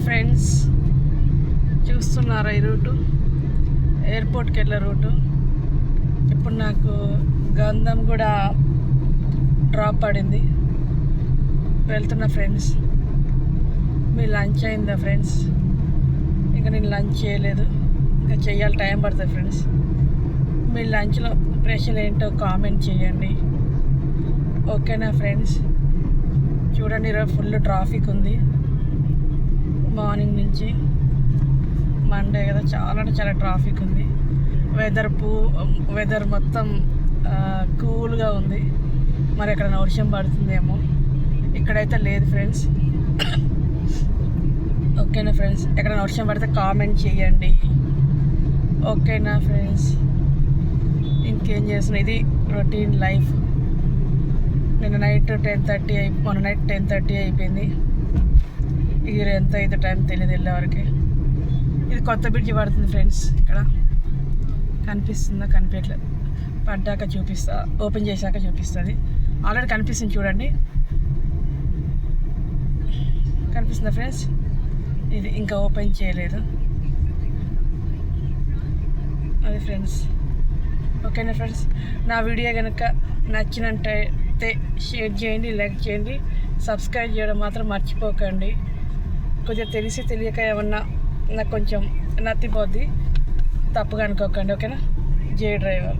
Friends చూస్తున్నారా ఈ route ఎయిర్పోర్ట్కి వెళ్ళే రూటు. ఇప్పుడు నాకు గంధం కూడా డ్రాప్ పడింది. వెళ్తున్నా ఫ్రెండ్స్. మీ లంచ్ అయిందా ఫ్రెండ్స్? ఇంకా నేను లంచ్ చేయలేదు, ఇంకా చెయ్యాలి, టైం పడుతుంది ఫ్రెండ్స్. మీ లంచ్లో స్పెషల్ ఏంటో కామెంట్ చేయండి, ఓకేనా ఫ్రెండ్స్? చూడండి, ఈరోజు ఫుల్ ట్రాఫిక్ ఉంది మార్నింగ్ నుంచి. మండే కదా, చాలా అంటే చాలా ట్రాఫిక్ ఉంది. వెదర్ మొత్తం కూల్గా ఉంది. మరి ఎక్కడైనా వర్షం పడుతుందేమో, ఇక్కడైతే లేదు ఫ్రెండ్స్. ఓకేనా ఫ్రెండ్స్? ఎక్కడైనా వర్షం పడితే కామెంట్ చేయండి, ఓకేనా ఫ్రెండ్స్? ఇంకేం చేస్తున్నా, ఇది రొటీన్ లైఫ్. నిన్న నైట్ 10:30 మొన్న నైట్ 10:30 అయిపోయింది. ఇది ఎంత అయితే టైం తెలియదు వెళ్ళేవరకు. ఇది కొత్త బ్రిడ్జి పడుతుంది ఫ్రెండ్స్. ఇక్కడ కనిపిస్తుందా? కనిపించట్లేదు. పడ్డాక చూపిస్తా, ఓపెన్ చేశాక చూపిస్తుంది. ఆల్రెడీ కనిపిస్తుంది చూడండి, కనిపిస్తుందా ఫ్రెండ్స్? ఇది ఇంకా ఓపెన్ చేయలేదు. అది ఫ్రెండ్స్. ఓకేనా ఫ్రెండ్స్? నా వీడియో కనుక నచ్చినట్టయితే షేర్ చేయండి, లైక్ చేయండి, సబ్స్క్రైబ్ చేయడం మాత్రం మర్చిపోకండి. కొంచెం తెలిసి తెలియక ఏమన్నా నాకు కొంచెం నత్తిపోద్ది, తప్పుగా అనుకోకండి, ఓకేనా? జే డ్రైవర్.